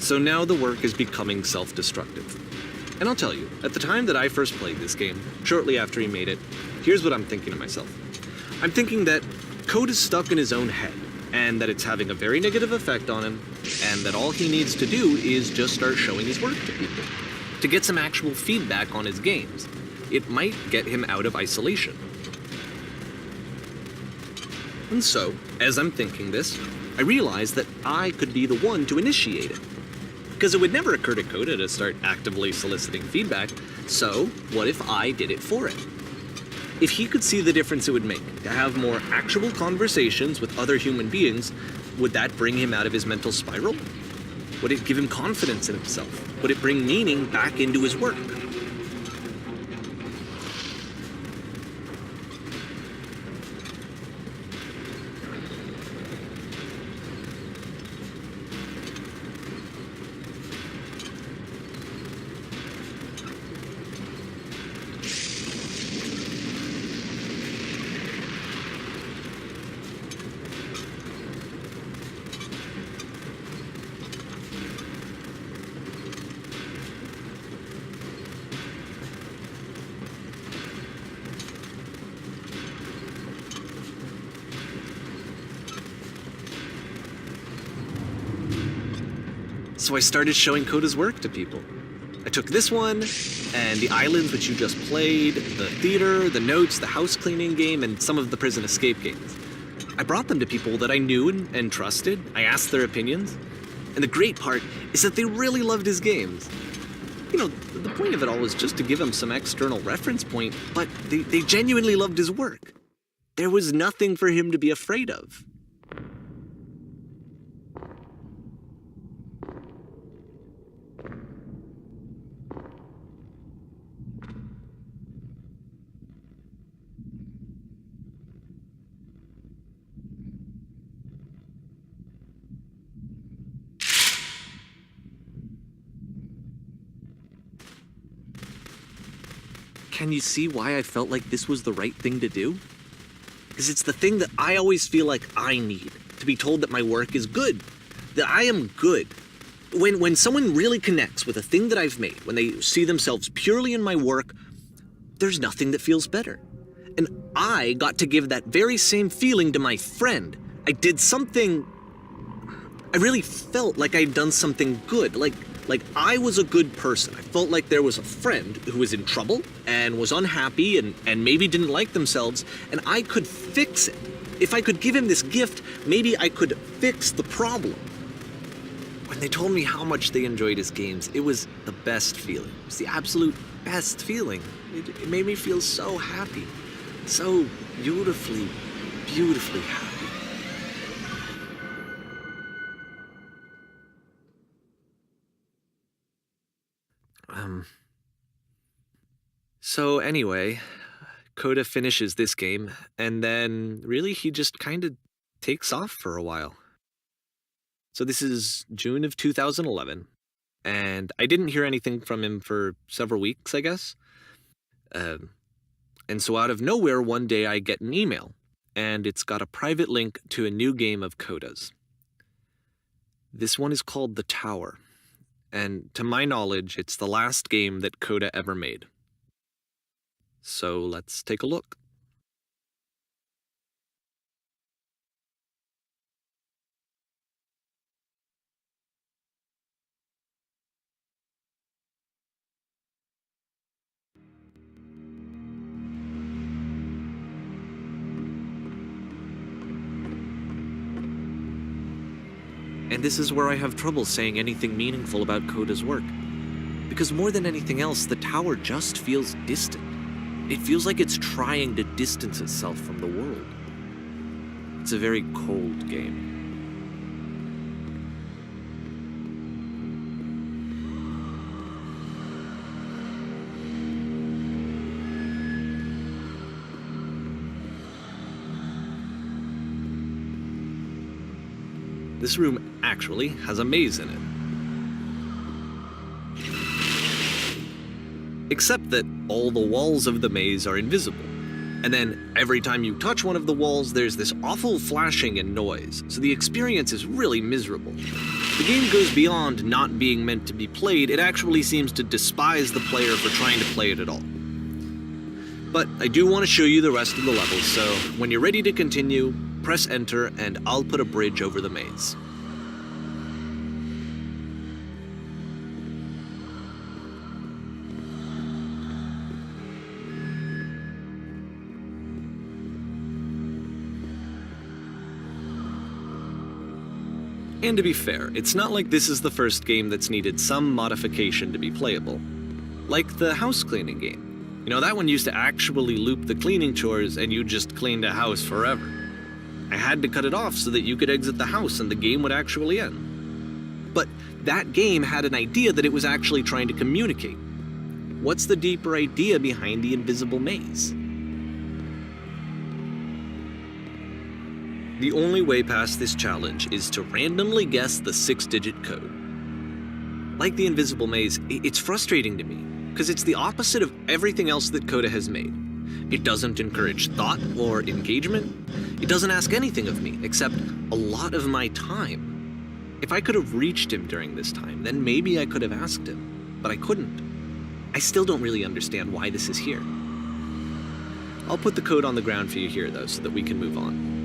So now the work is becoming self-destructive. And I'll tell you, at the time that I first played this game, shortly after he made it, here's what I'm thinking to myself. I'm thinking that code is stuck in his own head, and that it's having a very negative effect on him, and that all he needs to do is just start showing his work to people, to get some actual feedback on his games. It might get him out of isolation. And so, as I'm thinking this, I realize that I could be the one to initiate it. Because it would never occur to Coda to start actively soliciting feedback, so what if I did it for him? If he could see the difference it would make to have more actual conversations with other human beings, would that bring him out of his mental spiral? Would it give him confidence in himself? Would it bring meaning back into his work? So I started showing Coda's work to people. I took this one, and the islands which you just played, the theater, the notes, the house cleaning game, and some of the prison escape games. I brought them to people that I knew and trusted. I asked their opinions. And the great part is that they really loved his games. You know, the point of it all was just to give him some external reference point, but they genuinely loved his work. There was nothing for him to be afraid of. Can you see why I felt like this was the right thing to do? Because it's the thing that I always feel like I need, to be told that my work is good, that I am good. When someone really connects with a thing that I've made, when they see themselves purely in my work, there's nothing that feels better. And I got to give that very same feeling to my friend. I did something, I really felt like I'd done something good, like I was a good person. I felt like there was a friend who was in trouble and was unhappy and maybe didn't like themselves, and I could fix it. If I could give him this gift, maybe I could fix the problem. When they told me how much they enjoyed his games, it was the best feeling. It was the absolute best feeling. It made me feel so happy, so beautifully, beautifully happy. So anyway, Coda finishes this game, and then really he just kind of takes off for a while. So this is June of 2011, and I didn't hear anything from him for several weeks, I guess. And so out of nowhere, one day I get an email, and it's got a private link to a new game of Coda's. This one is called The Tower, and to my knowledge, it's the last game that Coda ever made. So let's take a look. And this is where I have trouble saying anything meaningful about Coda's work. Because more than anything else, the tower just feels distant. It feels like it's trying to distance itself from the world. It's a very cold game. This room actually has a maze in it. Except that all the walls of the maze are invisible. And then every time you touch one of the walls, there's this awful flashing and noise, so the experience is really miserable. The game goes beyond not being meant to be played, it actually seems to despise the player for trying to play it at all. But I do want to show you the rest of the levels, so when you're ready to continue, press enter and I'll put a bridge over the maze. And to be fair, it's not like this is the first game that's needed some modification to be playable. Like the house cleaning game. You know, that one used to actually loop the cleaning chores and you just cleaned a house forever. I had to cut it off so that you could exit the house and the game would actually end. But that game had an idea that it was actually trying to communicate. What's the deeper idea behind the invisible maze? The only way past this challenge is to randomly guess the 6-digit code. Like the invisible maze, it's frustrating to me, because it's the opposite of everything else that Coda has made. It doesn't encourage thought or engagement. It doesn't ask anything of me, except a lot of my time. If I could have reached him during this time, then maybe I could have asked him, but I couldn't. I still don't really understand why this is here. I'll put the code on the ground for you here, though, so that we can move on.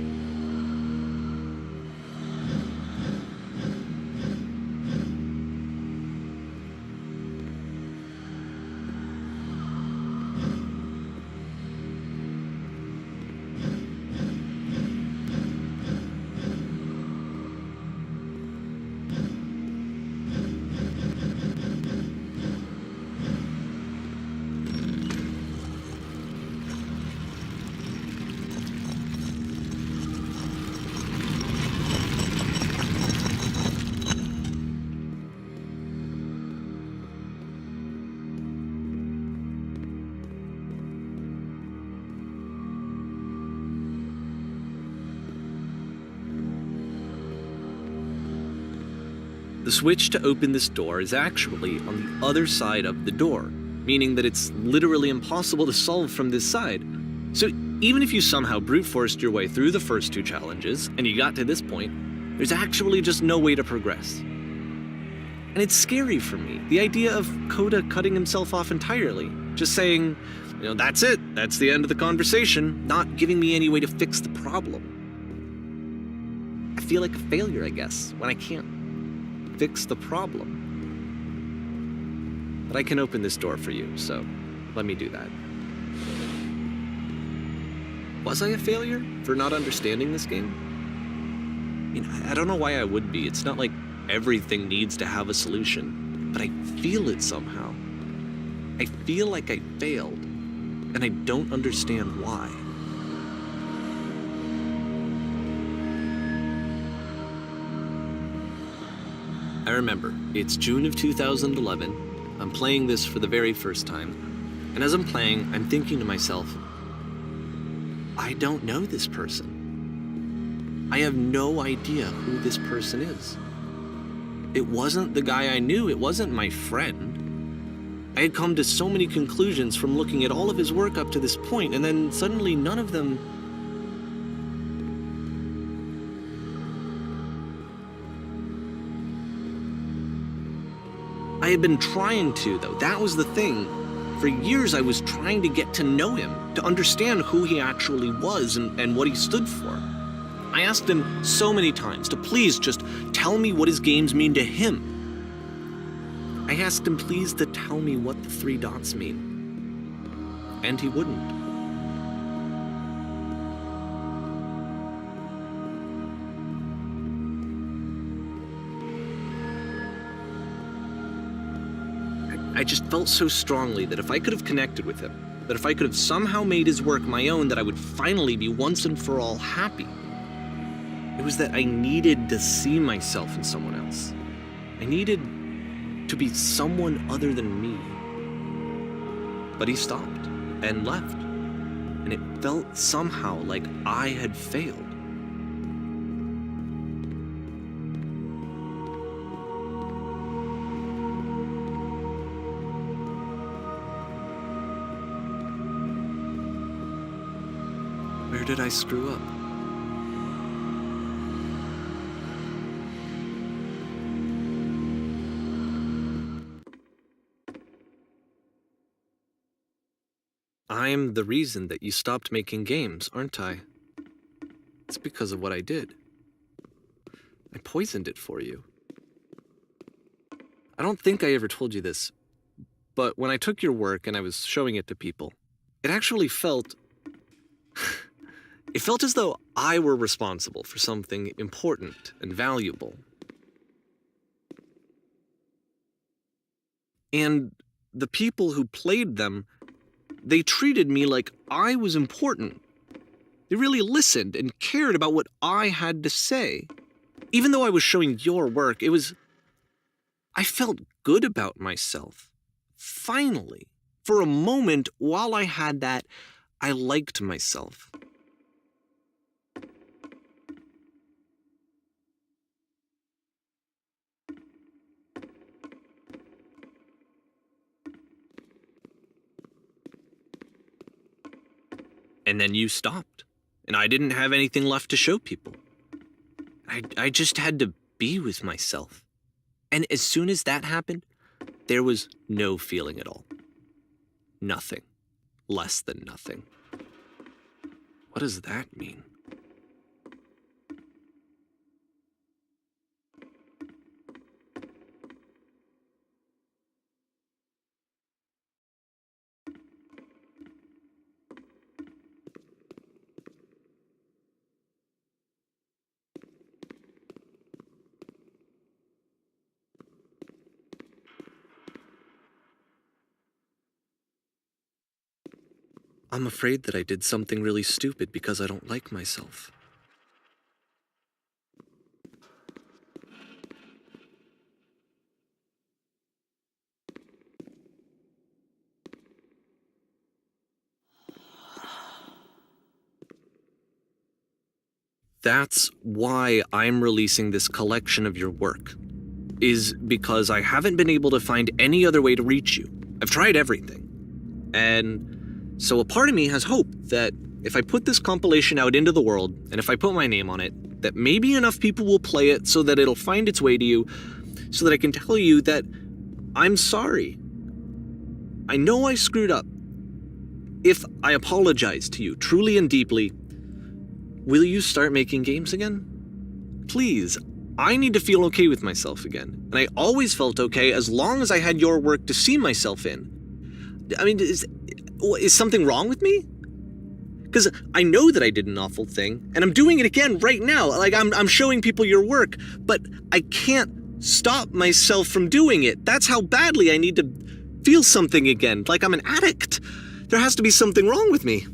The switch to open this door is actually on the other side of the door, meaning that it's literally impossible to solve from this side. So even if you somehow brute forced your way through the first 2 challenges, and you got to this point, there's actually just no way to progress. And it's scary for me, the idea of Coda cutting himself off entirely, just saying, you know, that's it, that's the end of the conversation, not giving me any way to fix the problem. I feel like a failure, I guess, when I can't fix the problem. But I can open this door for you, so let me do that. Was I a failure for not understanding this game? I mean, I don't know why I would be. It's not like everything needs to have a solution, but I feel it somehow. I feel like I failed, and I don't understand why. I remember, it's June of 2011, I'm playing this for the very first time, and as I'm playing, I'm thinking to myself, I don't know this person. I have no idea who this person is. It wasn't the guy I knew, it wasn't my friend. I had come to so many conclusions from looking at all of his work up to this point, and then suddenly none of them. I had been trying to, though. That was the thing. For years, I was trying to get to know him, to understand who he actually was and what he stood for. I asked him so many times to please just tell me what his games mean to him. I asked him please to tell me what the 3 dots mean. And he wouldn't. I just felt so strongly that if I could have connected with him, that if I could have somehow made his work my own, that I would finally be once and for all happy. It was that I needed to see myself in someone else. I needed to be someone other than me. But he stopped and left, and it felt somehow like I had failed. Where did I screw up? I'm the reason that you stopped making games, aren't I? It's because of what I did. I poisoned it for you. I don't think I ever told you this, but when I took your work and I was showing it to people, it actually felt... it felt as though I were responsible for something important and valuable. And the people who played them, they treated me like I was important. They really listened and cared about what I had to say. Even though I was showing your work, I felt good about myself. Finally. For a moment, while I had that, I liked myself. And then you stopped, and I didn't have anything left to show people. I just had to be with myself. And as soon as that happened, there was no feeling at all. Nothing. Less than nothing. What does that mean? I'm afraid that I did something really stupid because I don't like myself. That's why I'm releasing this collection of your work, is because I haven't been able to find any other way to reach you. I've tried everything. And so a part of me has hope that if I put this compilation out into the world, and if I put my name on it, that maybe enough people will play it so that it'll find its way to you, so that I can tell you that I'm sorry. I know I screwed up. If I apologize to you truly and deeply, will you start making games again? Please, I need to feel okay with myself again. And I always felt okay as long as I had your work to see myself in. I mean, is something wrong with me? Because I know that I did an awful thing, and I'm doing it again right now. Like, I'm showing people your work, but I can't stop myself from doing it. That's how badly I need to feel something again, like I'm an addict. There has to be something wrong with me.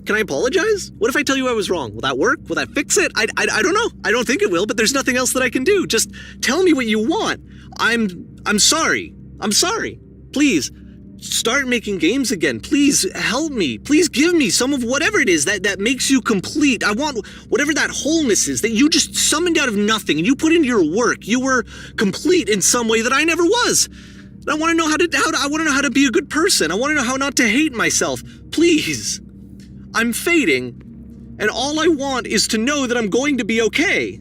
Can I apologize? What if I tell you I was wrong? Will that work? Will that fix it? I don't know. I don't think it will, but there's nothing else that I can do. Just tell me what you want. I'm sorry. I'm sorry. Please, start making games again. Please help me. Please give me some of whatever it is that makes you complete. I want whatever that wholeness is that you just summoned out of nothing and you put into your work. You were complete in some way that I never was. And I want to know I want to know how to be a good person. I want to know how not to hate myself. Please. I'm fading, and all I want is to know that I'm going to be okay.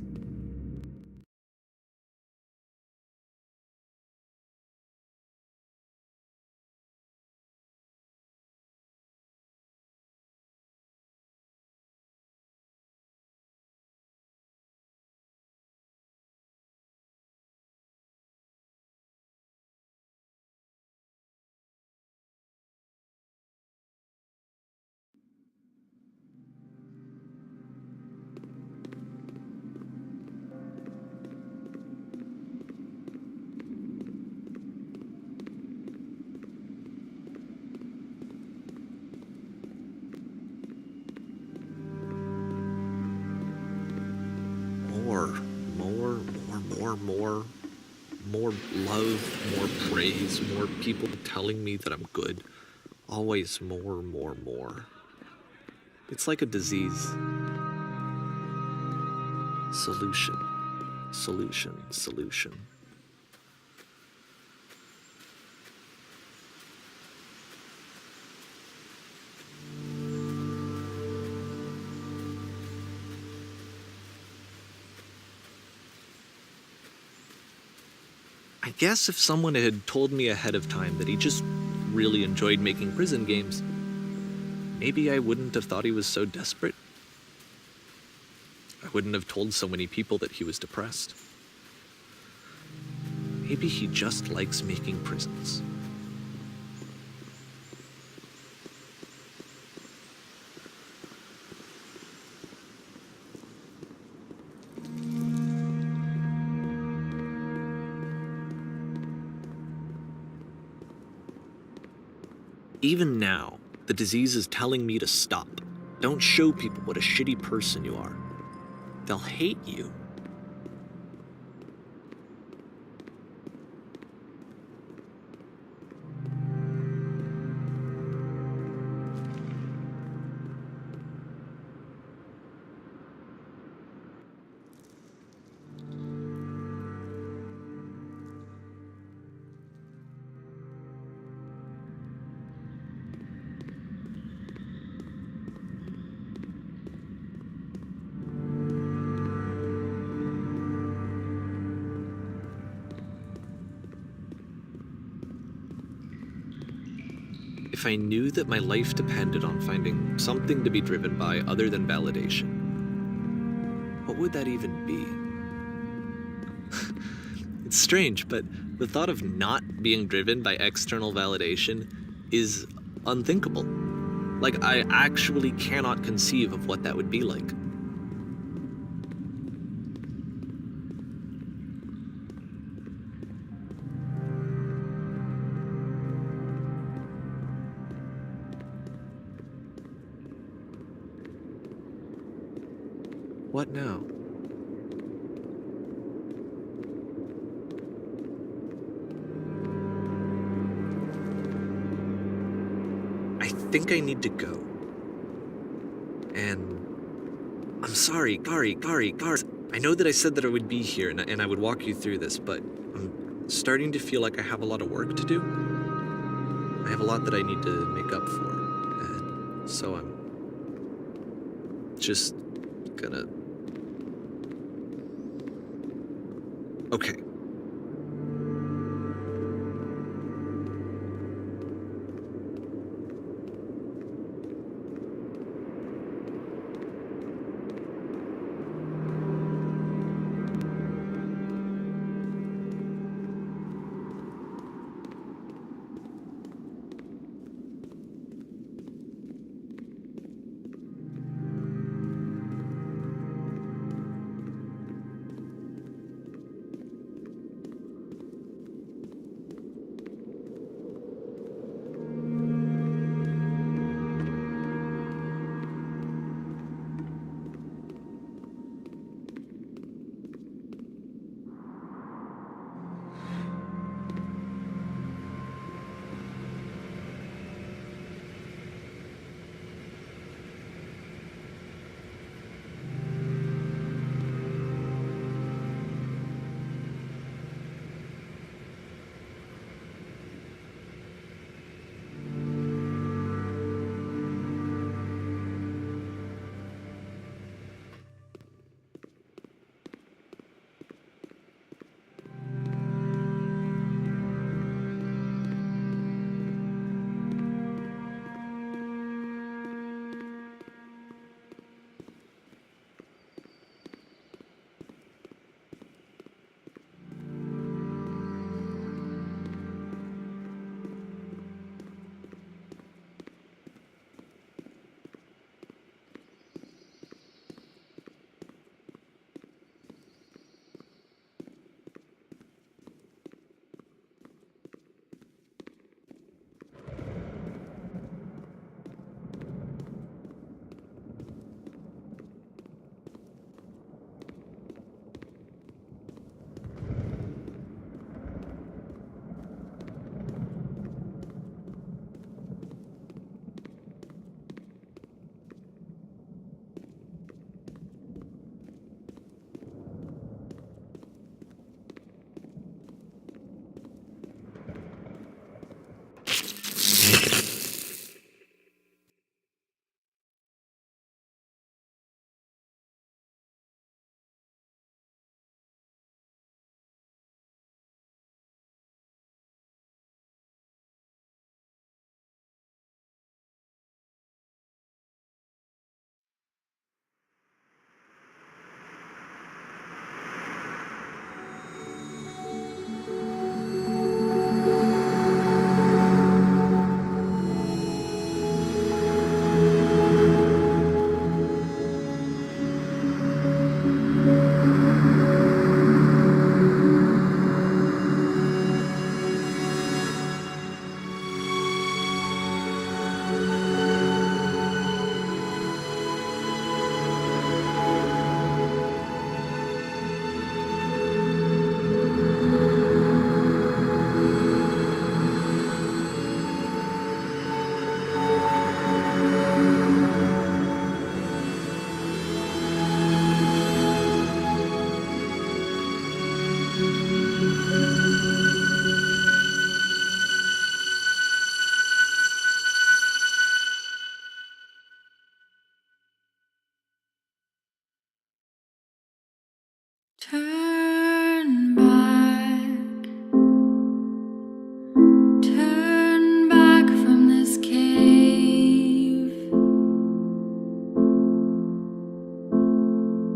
More love, more praise, more people telling me that I'm good. Always more. It's like a disease. Solution. I guess if someone had told me ahead of time that he just really enjoyed making prison games, maybe I wouldn't have thought he was so desperate. I wouldn't have told so many people that he was depressed. Maybe he just likes making prisons. Even now, the disease is telling me to stop. Don't show people what a shitty person you are. They'll hate you. If I knew that my life depended on finding something to be driven by other than validation, what would that even be? It's strange, but the thought of not being driven by external validation is unthinkable. Like, I actually cannot conceive of what that would be like. What now? I think I need to go. And I'm sorry. I know that I said that I would be here and I would walk you through this, but I'm starting to feel like I have a lot of work to do. I have a lot that I need to make up for. And so I'm just gonna... Okay.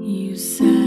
You said